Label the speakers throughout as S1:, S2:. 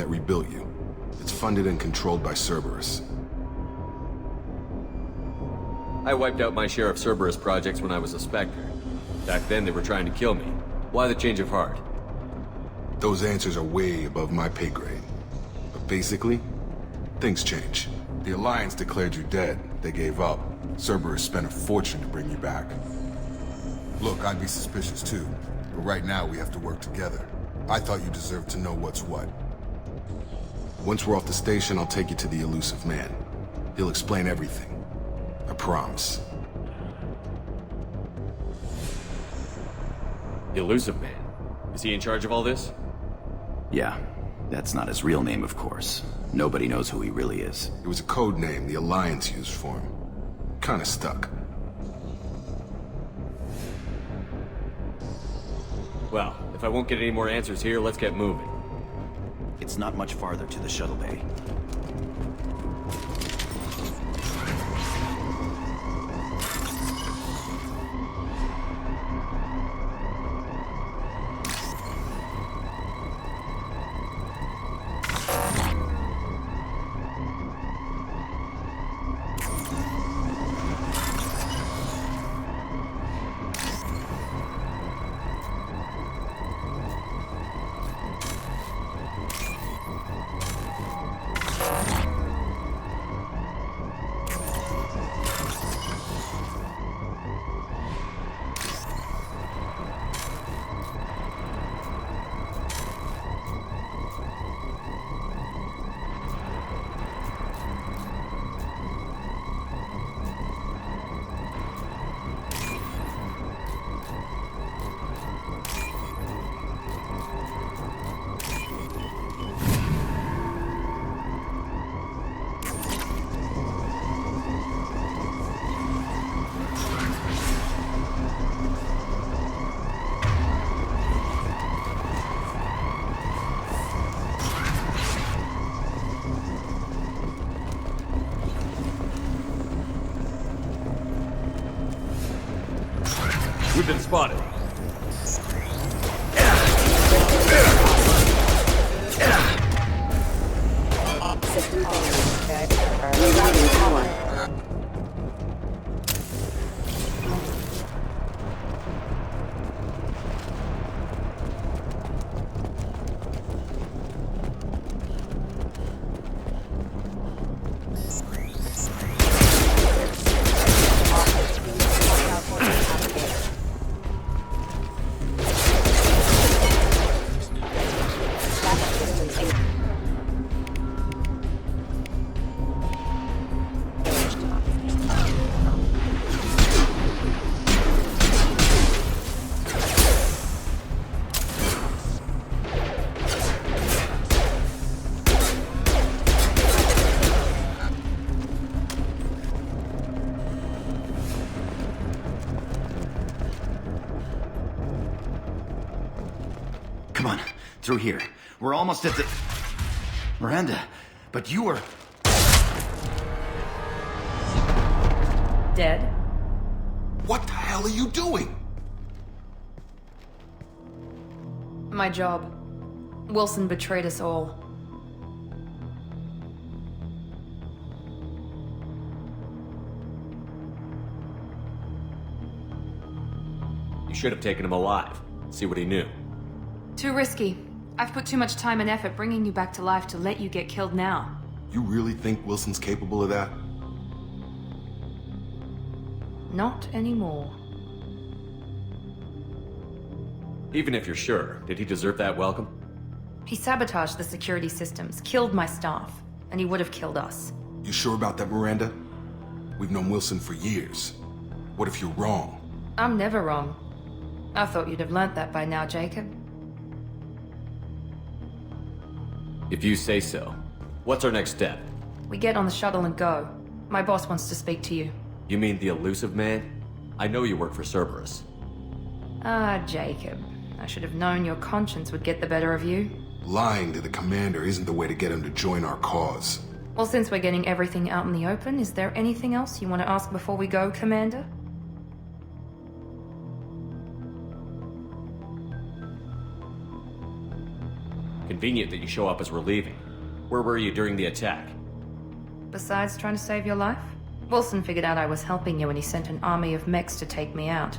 S1: that rebuilt you. It's funded and controlled by Cerberus.
S2: I wiped out my share of Cerberus projects when I was a Spectre. Back then, they were trying to kill me. Why the change of heart?
S1: Those answers are way above my pay grade. But basically, things change. The Alliance declared you dead. They gave up. Cerberus spent a fortune to bring you back. Look, I'd be suspicious too. But right now, we have to work together. I thought you deserved to know what's what. Once we're off the station, I'll take you to the elusive man. He'll explain everything. I promise.
S2: The elusive man? Is he in charge of all this?
S3: Yeah. That's not his real name, of course. Nobody knows who he really is.
S1: It was a code name the Alliance used for him. Kinda stuck.
S2: Well, if I won't get any more answers here, let's get moving.
S3: It's not much farther to the shuttle bay.
S2: We've been spotted.
S3: Come on, through here. We're almost at the... Miranda, but you were...
S4: Dead?
S1: What the hell are you doing?
S4: My job. Wilson betrayed us all.
S2: You should have taken him alive. See what he knew.
S4: Too risky. I've put too much time and effort bringing you back to life to let you get killed now.
S1: You really think Wilson's capable of that?
S4: Not anymore.
S2: Even if you're sure, did he deserve that welcome?
S4: He sabotaged the security systems, killed my staff, and he would have killed us.
S1: You sure about that, Miranda? We've known Wilson for years. What if you're wrong?
S4: I'm never wrong. I thought you'd have learnt that by now, Jacob.
S2: If you say so. What's our next step?
S4: We get on the shuttle and go. My boss wants to speak to you.
S2: You mean the elusive man? I know you work for Cerberus.
S4: Ah, Jacob. I should have known your conscience would get the better of you.
S1: Lying to the commander isn't the way to get him to join our cause.
S4: Well, since we're getting everything out in the open, is there anything else you want to ask before we go, Commander?
S2: convenient that you show up as we're leaving. Where were you during the attack?
S4: Besides trying to save your life, Wilson figured out I was helping you and he sent an army of mechs to take me out.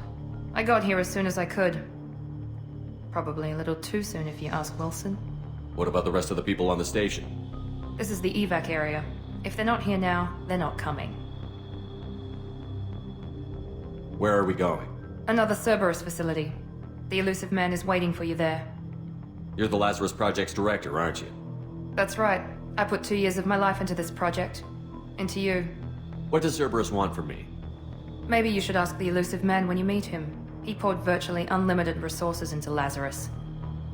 S4: I got here as soon as I could. Probably a little too soon if you ask Wilson.
S2: What about the rest of the people on the station?
S4: This is the evac area. If they're not here now, they're not coming.
S2: Where are we going?
S4: Another Cerberus facility. The elusive man is waiting for you there.
S2: You're the Lazarus Project's director, aren't you?
S4: That's right. I put 2 years of my life into this project. Into you.
S2: What does Cerberus want from me?
S4: Maybe you should ask the elusive man when you meet him. He poured virtually unlimited resources into Lazarus.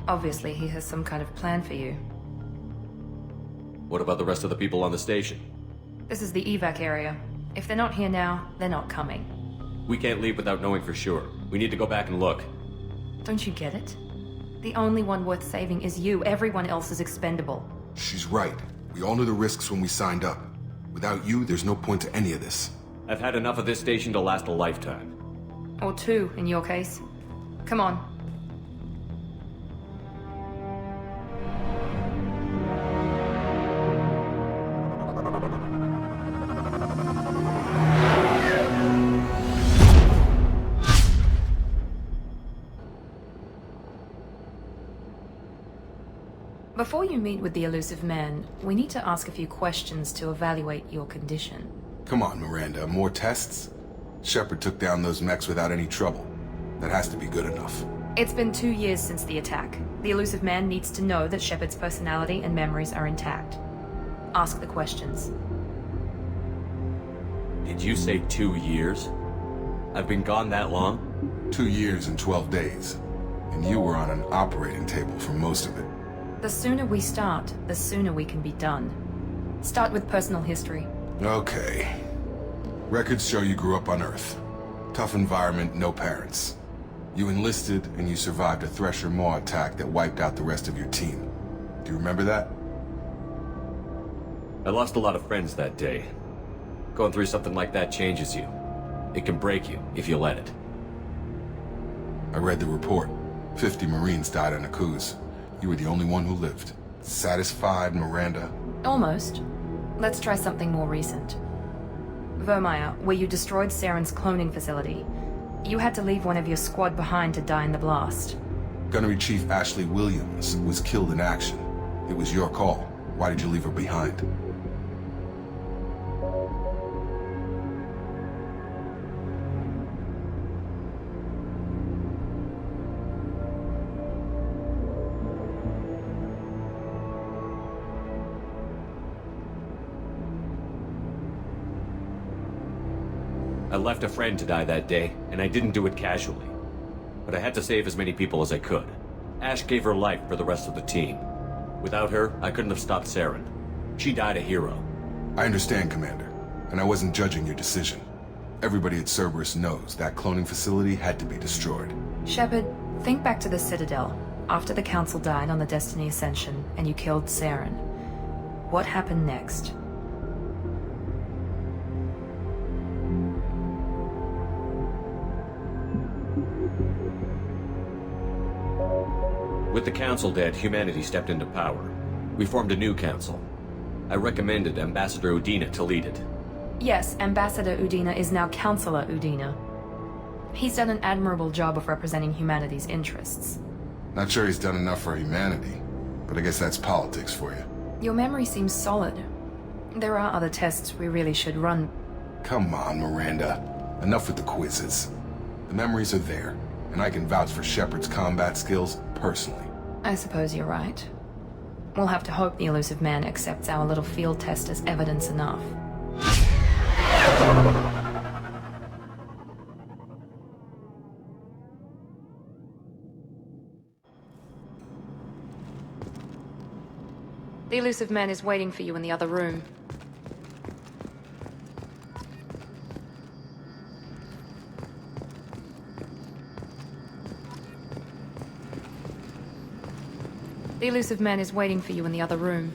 S4: Obviously, he has some kind of plan for you.
S2: What about the rest of the people on the station?
S4: This is the evac area. If they're not here now, they're not coming.
S2: We can't leave without knowing for sure. We need to go back and look.
S4: Don't you get it? The only one worth saving is you. Everyone else is expendable.
S1: She's right. We all knew the risks when we signed up. Without you, there's no point to any of this.
S2: I've had enough of this station to last a lifetime.
S4: Or 2, in your case. Come on. Before you meet with the elusive man, we need to ask a few questions to evaluate your condition.
S1: Come on, Miranda. More tests? Shepard took down those mechs without any trouble. That has to be good enough.
S4: It's been 2 years since the attack. The elusive man needs to know that Shepard's personality and memories are intact. Ask the questions.
S2: Did you say 2 years? I've been gone that long?
S1: 2 years and 12 days. And you were on an operating table for most of it.
S4: The sooner we start, the sooner we can be done. Start with personal history.
S1: Okay. Records show you grew up on Earth. Tough environment, no parents. You enlisted and you survived a Thresher Maw attack that wiped out the rest of your team. Do you remember that?
S2: I lost a lot of friends that day. Going through something like that changes you. It can break you if you let it.
S1: I read the report. 50 Marines died in a coups. You were the only one who lived. Satisfied, Miranda?
S4: Almost. Let's try something more recent. Vermeer, where you destroyed Saren's cloning facility. You had to leave one of your squad behind to die in the blast.
S1: Gunnery Chief Ashley Williams was killed in action. It was your call. Why did you leave her behind?
S2: I left a friend to die that day, and I didn't do it casually. But I had to save as many people as I could. Ash gave her life for the rest of the team. Without her, I couldn't have stopped Saren. She died a hero.
S1: I understand, Commander. And I wasn't judging your decision. Everybody at Cerberus knows that cloning facility had to be destroyed.
S4: Shepard, think back to the Citadel, after the Council died on the Destiny Ascension, and you killed Saren. What happened next?
S2: With the Council dead, humanity stepped into power. We formed a new Council. I recommended Ambassador Udina to lead it.
S4: Yes, Ambassador Udina is now Councillor Udina. He's done an admirable job of representing humanity's interests.
S1: Not sure he's done enough for humanity, but I guess that's politics for you.
S4: Your memory seems solid. There are other tests we really should run.
S1: Come on, Miranda. Enough with the quizzes. The memories are there, and I can vouch for Shepard's combat skills personally.
S4: I suppose you're right. We'll have to hope the elusive man accepts our little field test as evidence enough. The elusive man is waiting for you in the other room. The elusive man is waiting for you in the other room.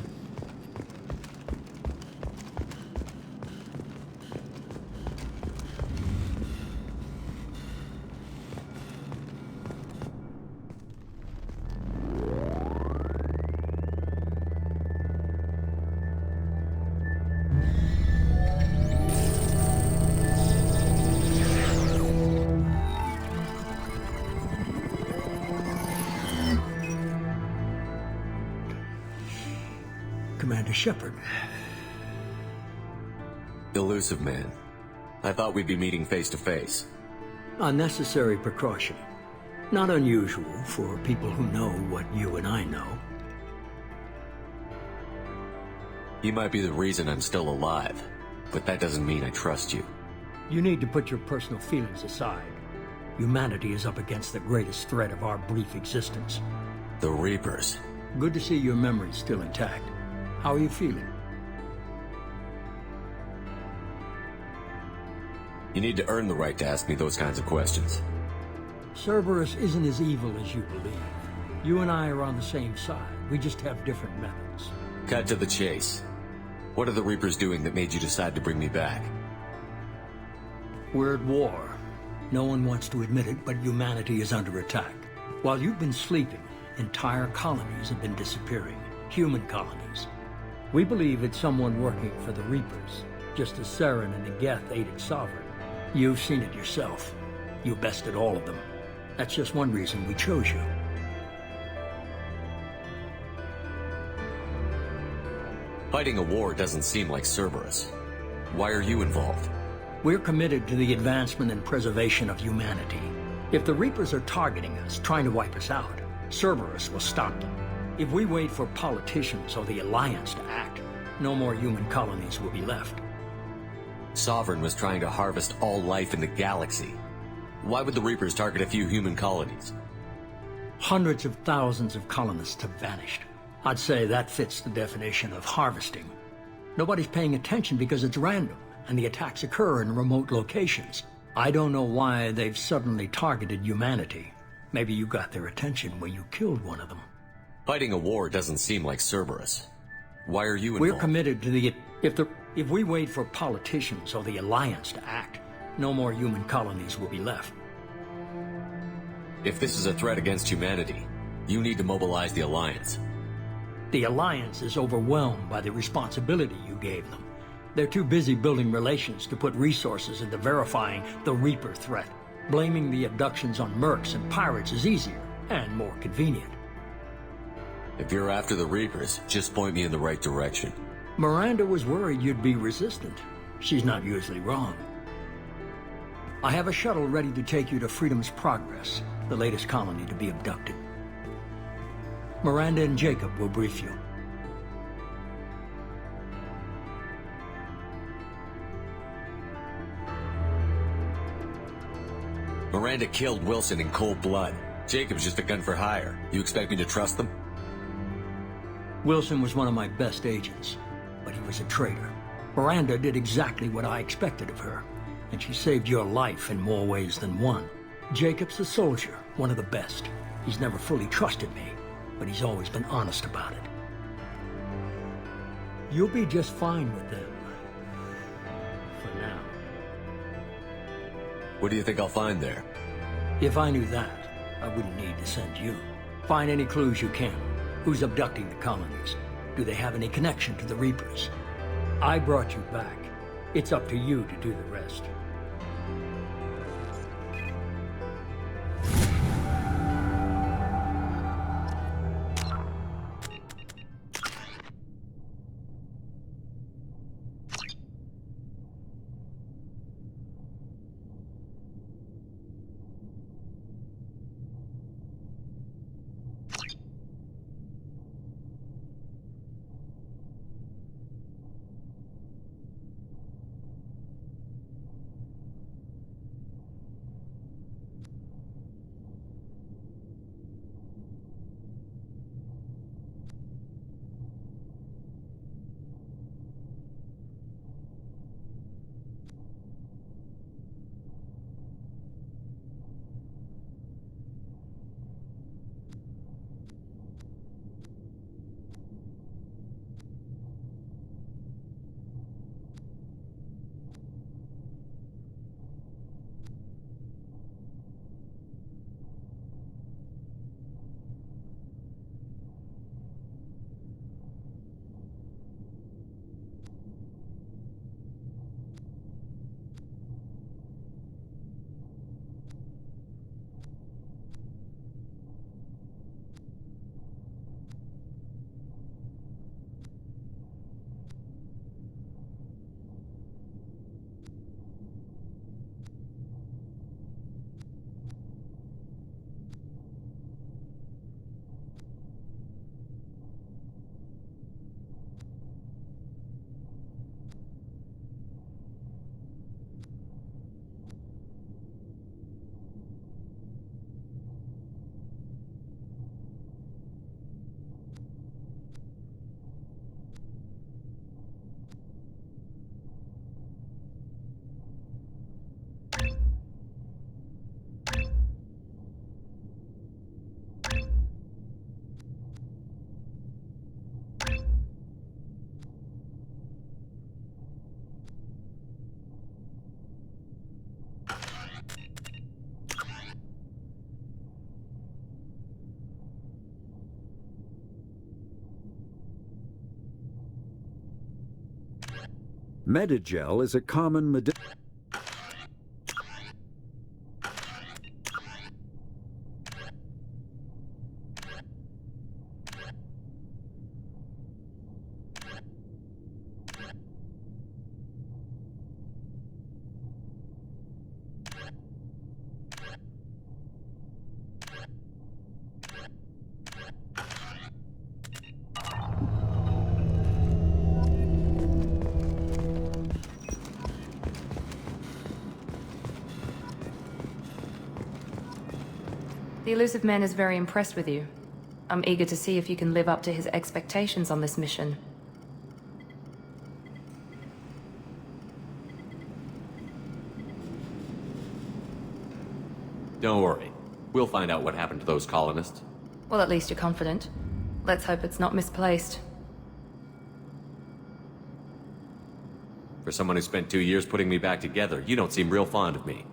S5: Commander Shepard.
S2: Elusive man. I thought we'd be meeting face to face.
S5: A necessary precaution. Not unusual for people who know what you and I know.
S2: You might be the reason I'm still alive, but that doesn't mean I trust you.
S5: You need to put your personal feelings aside. Humanity is up against the greatest threat of our brief existence.
S2: The Reapers.
S5: Good to see your memory's still intact. How are you feeling?
S2: You need to earn the right to ask me those kinds of questions.
S5: Cerberus isn't as evil as you believe. You and I are on the same side. We just have different methods.
S2: Cut to the chase. What are the Reapers doing that made you decide to bring me back?
S5: We're at war. No one wants to admit it, but humanity is under attack. While you've been sleeping, entire colonies have been disappearing. Human colonies. We believe it's someone working for the Reapers, just as Saren and the Geth aided Sovereign. You've seen it yourself. You bested all of them. That's just one reason we chose you.
S2: Fighting a war doesn't seem like Cerberus. Why are you involved?
S5: We're committed to the advancement and preservation of humanity. If the Reapers are targeting us, trying to wipe us out, Cerberus will stop them. If we wait for politicians or the Alliance to act, no more human colonies will be left.
S2: Sovereign was trying to harvest all life in the galaxy. Why would the Reapers target a few human colonies?
S5: Hundreds of thousands of colonists have vanished. I'd say that fits the definition of harvesting. Nobody's paying attention because it's random, and the attacks occur in remote locations. I don't know why they've suddenly targeted humanity. Maybe you got their attention when you killed one of them.
S2: Fighting a war doesn't seem like Cerberus. Why are you involved?
S5: We're committed to the... If we wait for politicians or the Alliance to act, no more human colonies will be left.
S2: If this is a threat against humanity, you need to mobilize the Alliance.
S5: The Alliance is overwhelmed by the responsibility you gave them. They're too busy building relations to put resources into verifying the Reaper threat. Blaming the abductions on mercs and pirates is easier and more convenient.
S2: If you're after the Reapers, just point me in the right direction.
S5: Miranda was worried you'd be resistant. She's not usually wrong. I have a shuttle ready to take you to Freedom's Progress, the latest colony to be abducted. Miranda and Jacob will brief you.
S2: Miranda killed Wilson in cold blood. Jacob's just a gun for hire. You expect me to trust them?
S5: Wilson was one of my best agents, but he was a traitor. Miranda did exactly what I expected of her, and she saved your life in more ways than one. Jacob's a soldier, one of the best. He's never fully trusted me, but he's always been honest about it. You'll be just fine with them. For now.
S2: What do you think I'll find there?
S5: If I knew that, I wouldn't need to send you. Find any clues you can. Who's abducting the colonies? Do they have any connection to the Reapers? I brought you back. It's up to you to do the rest.
S6: Medigel is a common
S4: The elusive man is very impressed with you. I'm eager to see if you can live up to his expectations on this mission.
S2: Don't worry. We'll find out what happened to those colonists.
S4: Well, at least you're confident. Let's hope it's not misplaced.
S2: For someone who spent 2 years putting me back together, you don't seem real fond of me.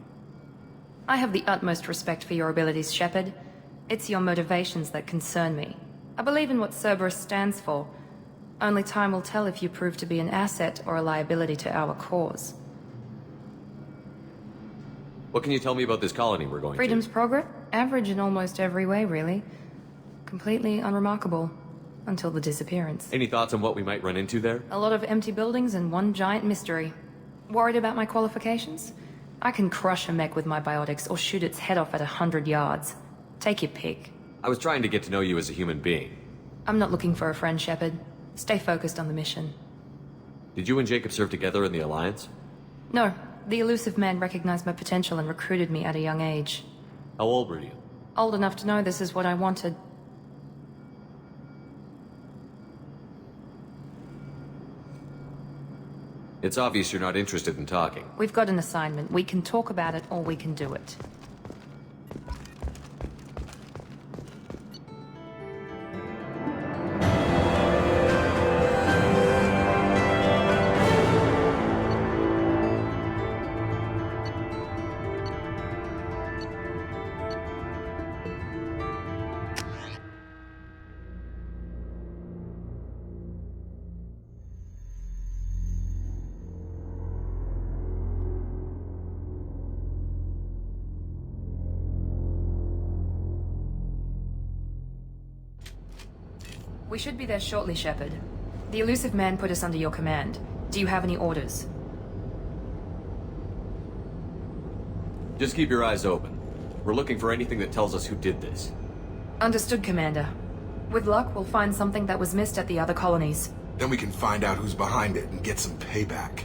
S4: I have the utmost respect for your abilities, Shepard. It's your motivations that concern me. I believe in what Cerberus stands for. Only time will tell if you prove to be an asset or a liability to our cause.
S2: What can you tell me about this colony we're going
S4: Freedom's
S2: to?
S4: progress? Average in almost every way, really. Completely unremarkable. Until the disappearance.
S2: Any thoughts on what we might run into there?
S4: A lot of empty buildings and one giant mystery. Worried about my qualifications? I can crush a mech with my biotics or shoot its head off at 100 yards. Take your pick.
S2: I was trying to get to know you as a human being.
S4: I'm not looking for a friend, Shepard. Stay focused on the mission.
S2: Did you and Jacob serve together in the Alliance?
S4: No, the elusive man recognized my potential and recruited me at a young age.
S2: How old were you?
S4: Old enough to know this is what I wanted.
S2: It's obvious you're not interested in talking.
S4: We've got an assignment. We can talk about it or we can do it. We should be there shortly, Shepard. The elusive man put us under your command. Do you have any orders?
S2: Just keep your eyes open. We're looking for anything that tells us who did this.
S4: Understood, Commander. With luck, we'll find something that was missed at the other colonies.
S1: Then we can find out who's behind it and get some payback.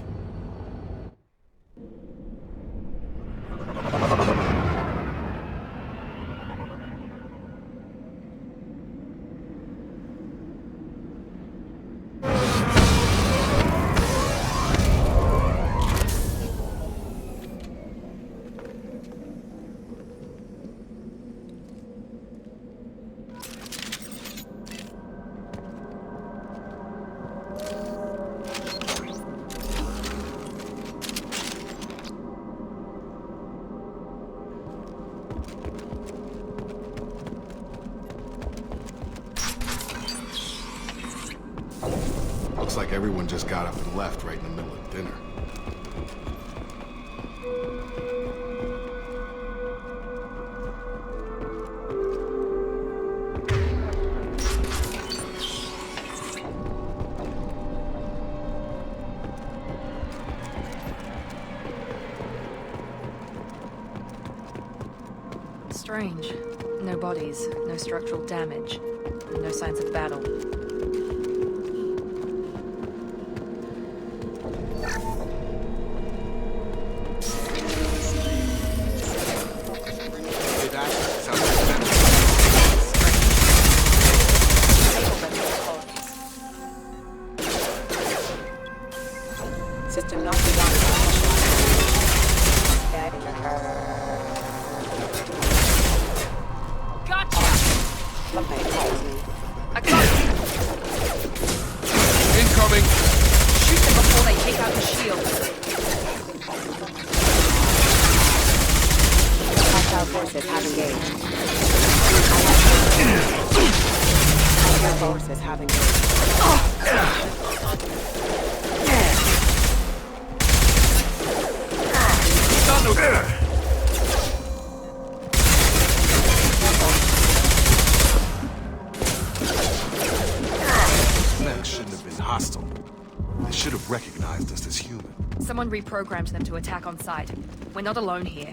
S1: Looks like everyone just got up and left right in the middle of dinner.
S4: Strange. No bodies, no structural damage, and no signs of battle.
S7: System not designed for
S4: Gotcha!
S7: Something calls me.
S4: I got you!
S1: Incoming!
S4: Shoot them before they take out the shield.
S7: Hostile forces have engaged. Hostile forces have engaged.
S1: have been hostile. They should have recognized us as human.
S8: Someone reprogrammed them to attack on sight. We're not alone here.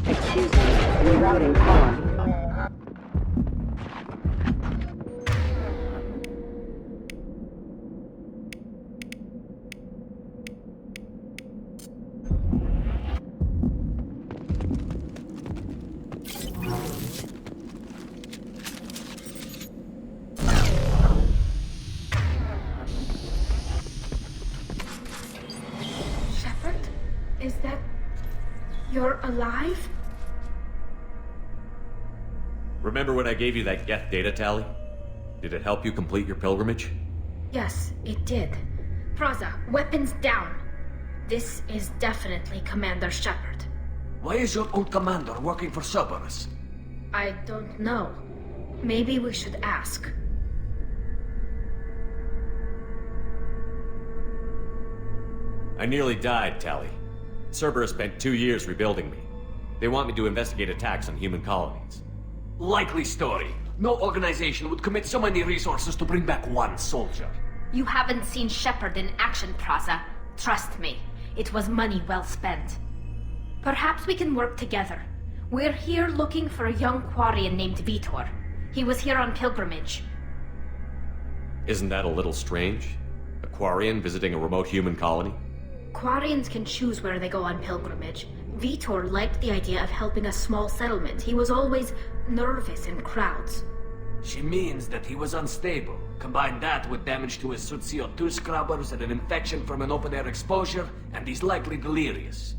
S7: Excuse me. Rerouting column.
S9: Shepard? Is that... You're alive?
S2: Remember when I gave you that Geth data tally? Did it help you complete your pilgrimage?
S9: Yes, it did. Praza, weapons down. This is definitely Commander Shepard.
S10: Why is your old commander working for Cerberus?
S9: I don't know. Maybe we should ask.
S2: I nearly died, Tally. Cerberus spent 2 years rebuilding me. They want me to investigate attacks on human colonies.
S10: Likely story. No organization would commit so many resources to bring back one soldier.
S9: You haven't seen Shepard in action, Praza. Trust me, it was money well spent. Perhaps we can work together. We're here looking for a young Quarian named Vitor. He was here on pilgrimage.
S2: Isn't that a little strange? A Quarian visiting a remote human colony?
S9: Quarians can choose where they go on pilgrimage. Vitor liked the idea of helping a small settlement. He was always nervous in crowds.
S10: She means that he was unstable. Combine that with damage to his suit CO2 scrubbers and an infection from an open-air exposure, and he's likely delirious.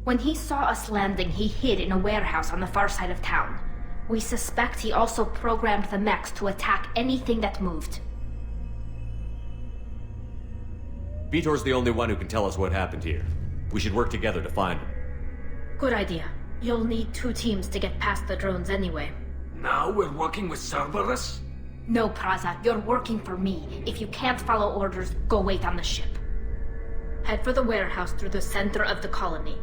S9: When he saw us landing, he hid in a warehouse on the far side of town. We suspect he also programmed the mechs to attack anything that moved.
S2: Vitor's the only one who can tell us what happened here. We should work together to find him.
S9: Good idea. You'll need 2 teams to get past the drones anyway.
S10: Now we're working with Cerberus?
S9: No, Praza, you're working for me. If you can't follow orders, go wait on the ship. Head for the warehouse through the center of the colony.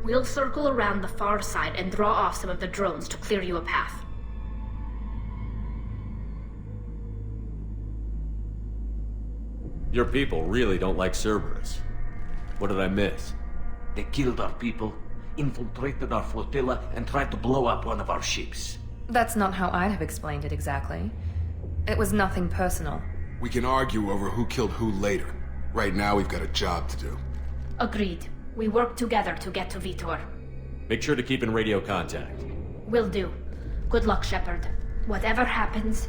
S9: We'll circle around the far side and draw off some of the drones to clear you a path.
S2: Your people really don't like Cerberus. What did I miss?
S10: They killed our people, infiltrated our flotilla, and tried to blow up one of our ships.
S4: That's not how I'd have explained it exactly. It was nothing personal.
S1: We can argue over who killed who later. Right now, we've got a job to do.
S9: Agreed. We work together to get to Vitor.
S2: Make sure to keep in radio contact.
S9: Will do. Good luck, Shepard. Whatever happens,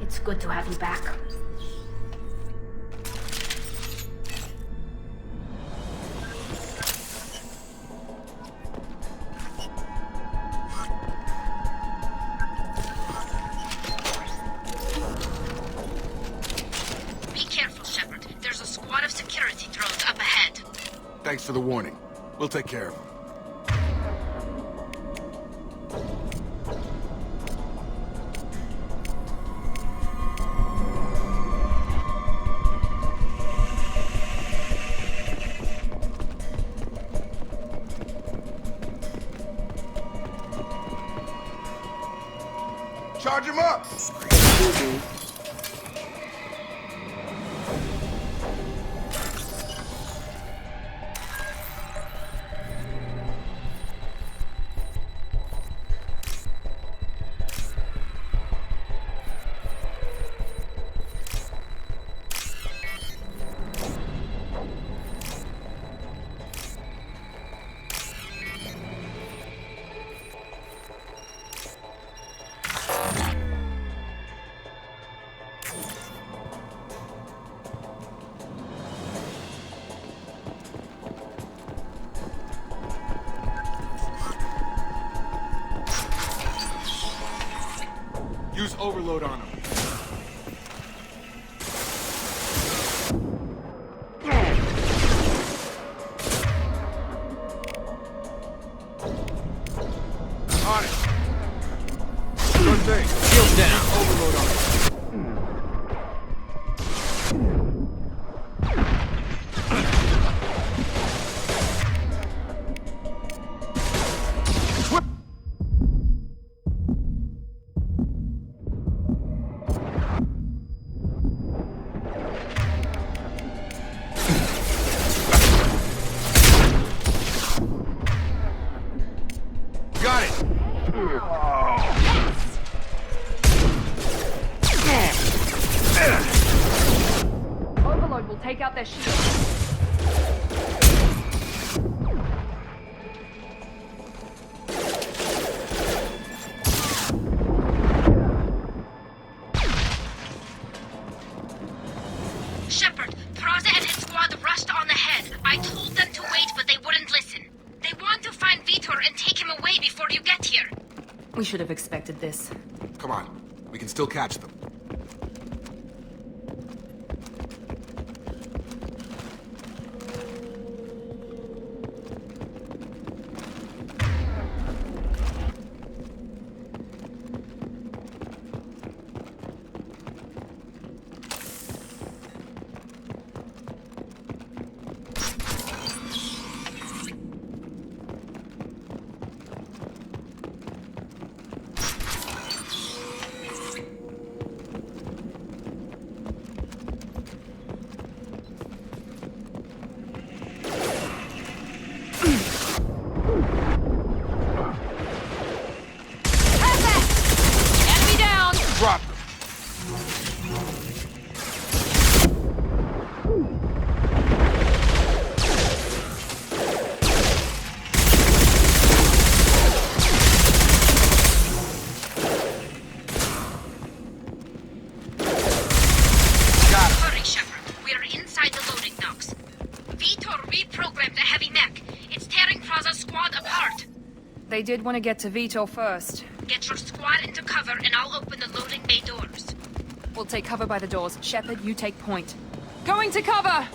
S9: it's good to have you back.
S1: Thanks for the warning. We'll take care of him. Charge him up! overload on him. On it. Good thing.
S2: Shield down.
S1: Overload on him. Got it!
S8: Overload will take out their shield.
S9: Shepard, Praza and his squad rushed on ahead. I told them to wait, but they wouldn't listen. They want to find Vitor and take him away before you get here.
S4: We should have expected this.
S1: Come on, we can still catch them.
S8: Enemy down!
S1: Drop them.
S9: Hurry, Shepard. We are inside the loading docks. Vitor reprogrammed the heavy mech. It's tearing Praza's squad apart.
S8: They did want to get to Vitor first.
S9: Get your squad into cover and I'll open the loading bay doors.
S8: We'll take cover by the doors. Shepard, you take point. Going to cover!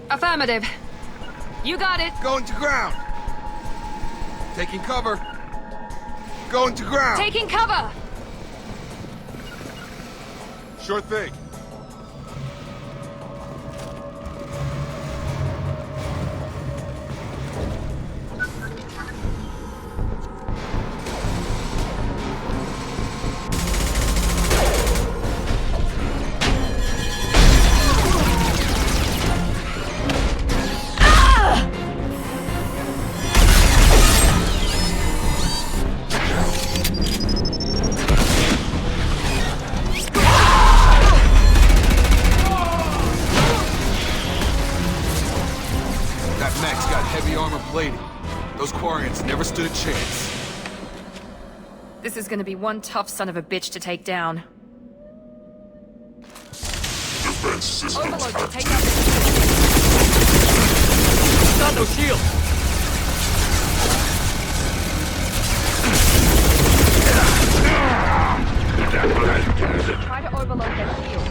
S8: Affirmative. You got it.
S1: Going to ground. Taking cover. Going to ground.
S8: Taking cover!
S1: Sure thing. That mech's got heavy armor plating. Those Quarians never stood a chance.
S8: This is gonna be one tough son of a bitch to take down. Overload will take out the
S2: Got no shield.
S8: Try to overload their shield.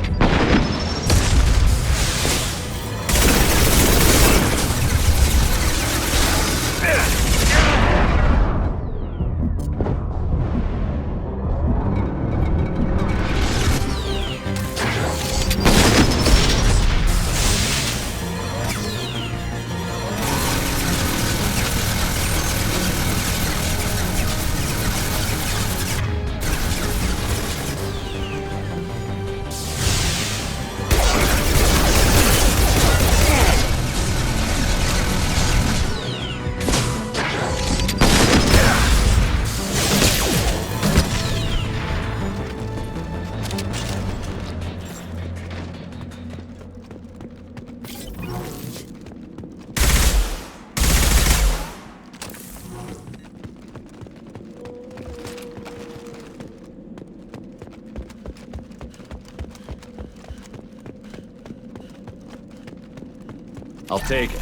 S2: I'll take it.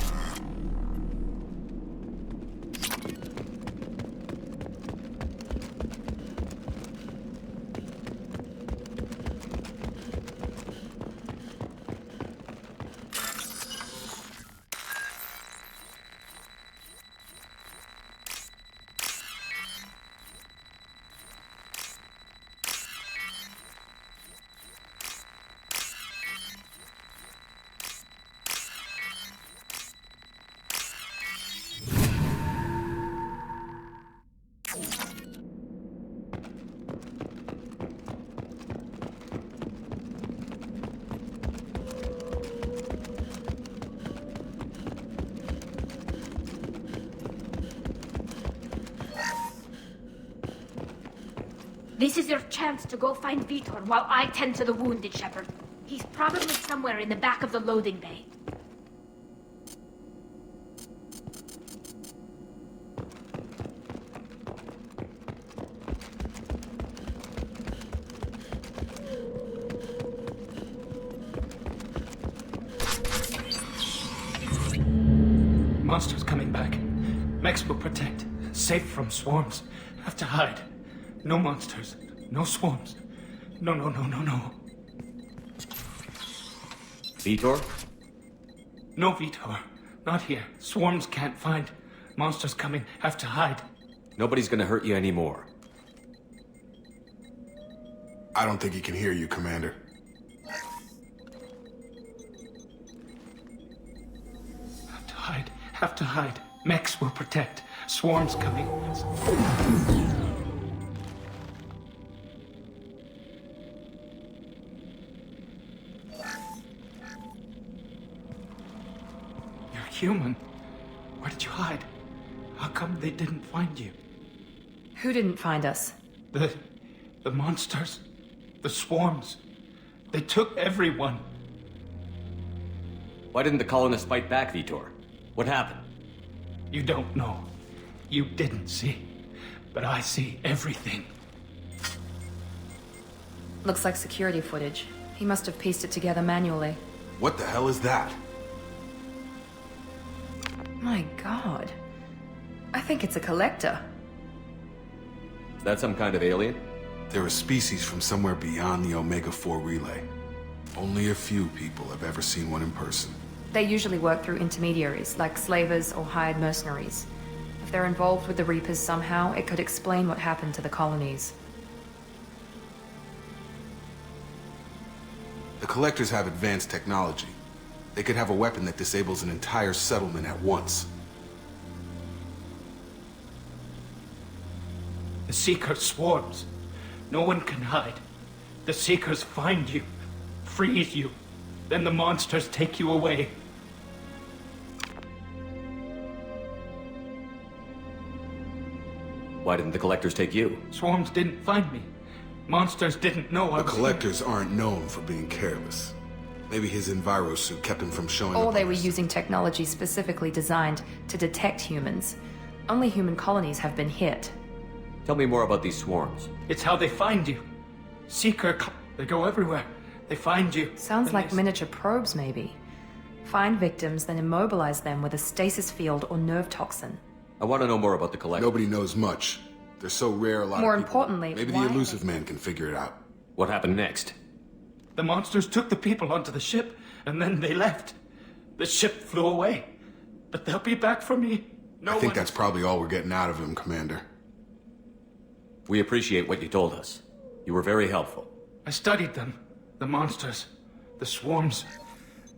S9: This is your chance to go find Vitor while I tend to the wounded, Shepard. He's probably somewhere in the back of the loading bay.
S11: Monsters coming back. Mechs will protect. Safe from swarms. Have to hide. No monsters. No swarms. No.
S2: Vitor?
S11: No Vitor. Not here. Swarms can't find. Monsters coming. Have to hide.
S2: Nobody's gonna hurt you anymore.
S1: I don't think he can hear you, Commander.
S11: Have to hide. Mechs will protect. Swarms coming. You're human. Where did you hide? How come they didn't find you?
S4: Who didn't find us?
S11: The monsters. The swarms. They took everyone.
S2: Why didn't the colonists fight back, Vitor? What happened?
S11: You don't know. You didn't see. But I see everything.
S4: Looks like security footage. He must have pieced it together manually.
S1: What the hell is that?
S4: My god. I think it's a collector.
S2: Is that some kind of alien?
S1: They're a species from somewhere beyond the Omega-4 relay. Only a few people have ever seen one in person.
S4: They usually work through intermediaries, like slavers or hired mercenaries. If they're involved with the Reapers somehow, it could explain what happened to the colonies.
S1: The Collectors have advanced technology. They could have a weapon that disables an entire settlement at once.
S11: The Seeker swarms. No one can hide. The Seekers find you, freeze you. Then the monsters take you away.
S2: Why didn't the Collectors take you?
S11: Swarms didn't find me. Monsters didn't know I was
S1: The Collectors aren't known for being careless. Maybe his enviro suit kept him from showing up.
S4: Or they were
S1: on us.
S4: using technology specifically designed to detect humans. Only human colonies have been hit.
S2: Tell me more about these swarms.
S11: It's how they find you. They go everywhere. They find you.
S4: Sounds
S11: Then
S4: like
S11: they-
S4: miniature probes, maybe. Find victims, then immobilize them with a stasis field or nerve toxin.
S2: I want to know more about the Collectors.
S1: Nobody knows much. They're so rare, a lot
S4: More
S1: of people...
S4: importantly,
S1: maybe
S4: why
S1: the
S4: are
S1: elusive
S4: they-
S1: man can figure it out.
S2: What happened next?
S11: The monsters took the people onto the ship, and then they left. The ship flew away. But they'll be back for me.
S1: I think that's probably all we're getting out of him, Commander.
S2: We appreciate what you told us. You were very helpful.
S11: I studied them. The monsters. The swarms.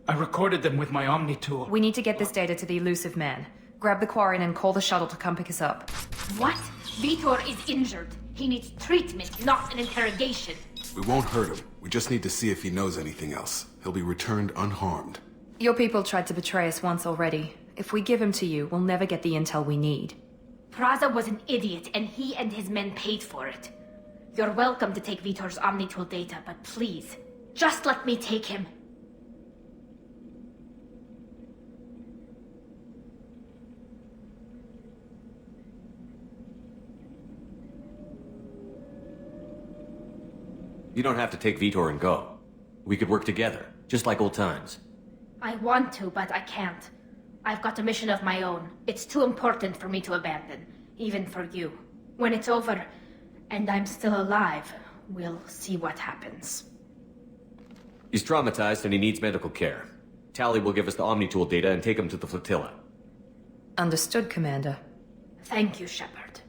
S11: I recorded them with my Omni tool.
S4: We need to get this data to the elusive man. Grab the Quarian and call the shuttle to come pick us up.
S9: What? Vitor is injured. He needs treatment, not an interrogation.
S1: We won't hurt him. We just need to see if he knows anything else. He'll be returned unharmed.
S4: Your people tried to betray us once already. If we give him to you, we'll never get the intel we need.
S9: Praza was an idiot, and he and his men paid for it. You're welcome to take Vitor's Omnitool data, but please, just let me take him.
S2: You don't have to take Vitor and go. We could work together, just like old times.
S9: I want to, but I can't. I've got a mission of my own. It's too important for me to abandon, even for you. When it's over, and I'm still alive, we'll see what happens.
S2: He's traumatized and he needs medical care. Tally will give us the Omnitool data and take him to the flotilla.
S4: Understood, Commander.
S9: Thank you, Shepard.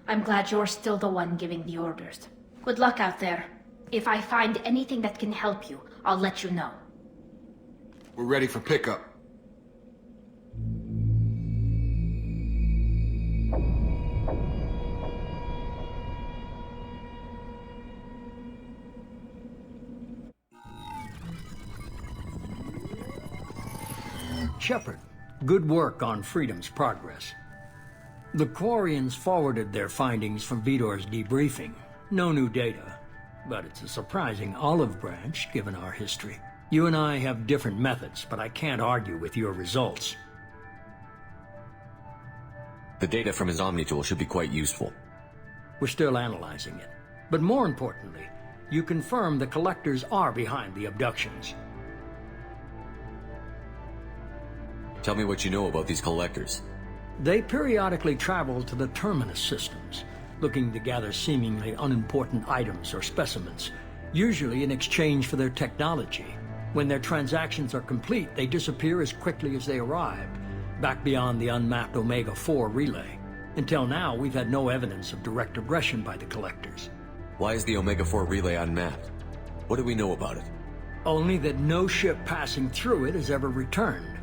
S9: I'm glad you're still the one giving the orders. Good luck out there. If I find anything that can help you, I'll let you know.
S1: We're ready for pickup.
S5: Shepard, good work on Freedom's progress. The Quarians forwarded their findings from Vitor's debriefing. No new data, but it's a surprising olive branch given our history. You and I have different methods, but I can't argue with your results.
S2: The data from his Omni tool should be quite useful.
S5: We're still analyzing it. But more importantly, you confirm the collectors are behind the abductions.
S2: Tell me what you know about these collectors.
S5: They periodically travel to the terminus systems, looking to gather seemingly unimportant items or specimens, usually in exchange for their technology. When their transactions are complete, they disappear as quickly as they arrived, back beyond the unmapped Omega-4 relay. Until now, we've had no evidence of direct aggression by the collectors.
S2: Why is the Omega-4 relay unmapped? What do we know about it?
S5: Only that no ship passing through it has ever returned.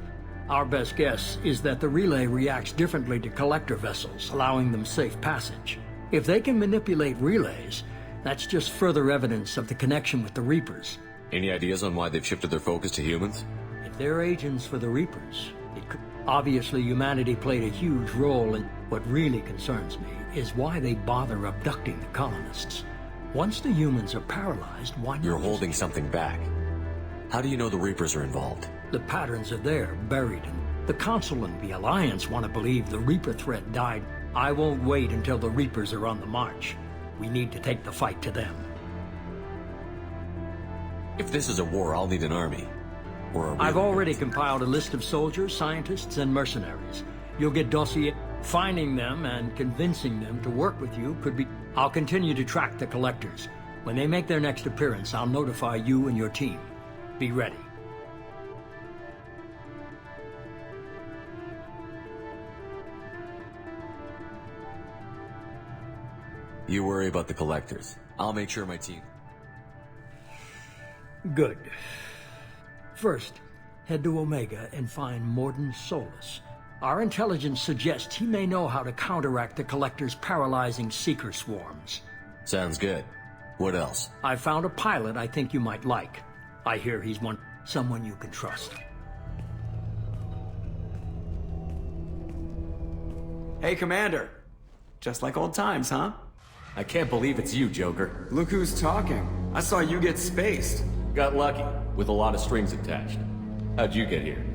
S5: Our best guess is that the relay reacts differently to collector vessels, allowing them safe passage. If they can manipulate relays, that's just further evidence of the connection with the Reapers.
S2: Any ideas on why they've shifted their focus to humans?
S5: If they're agents for the Reapers, it could... Obviously, humanity played a huge role, and what really concerns me is why they bother abducting the colonists. Once the humans are paralyzed, why not...
S2: You're holding something back. How do you know the Reapers are involved?
S5: The patterns are there, buried, and the Council and the Alliance want to believe the Reaper threat died. I won't wait until the Reapers are on the march. We need to take the fight to them.
S2: If this is a war, I'll need an army. Or a
S5: I've already compiled a list of soldiers, scientists, and mercenaries. You'll get dossier. Finding them and convincing them to work with you could be... I'll continue to track the collectors. When they make their next appearance, I'll notify you and your team. Be ready.
S2: You worry about the collectors. I'll make sure my team...
S5: Good. First, head to Omega and find Morden Solus. Our intelligence suggests he may know how to counteract the Collector's paralyzing Seeker swarms.
S2: Sounds good. What else?
S5: I found a pilot I think you might like. I hear he's someone you can trust.
S12: Hey, Commander. Just like old times, huh?
S2: I can't believe it's you, Joker.
S12: Look who's talking. I saw you get spaced.
S2: Got lucky, with a lot of strings attached. How'd you get here?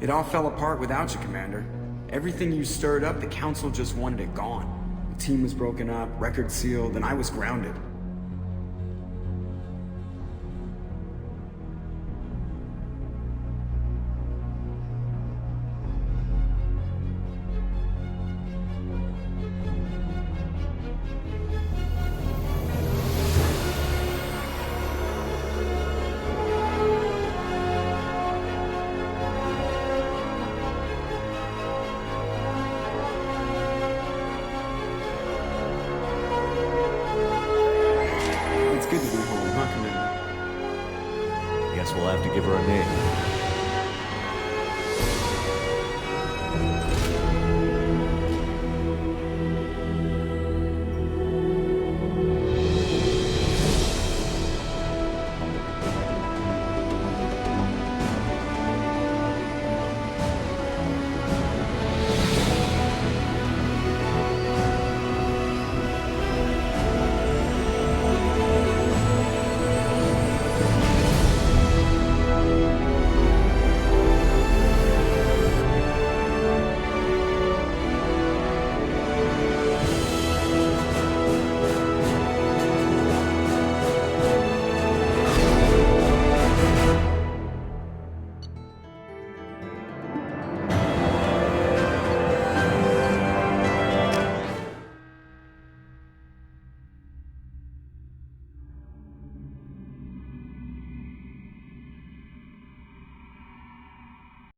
S12: It all fell apart without you, Commander. Everything you stirred up, the Council just wanted it gone. The team was broken up, record sealed, and I was grounded.
S2: Guess we'll have to give her a name.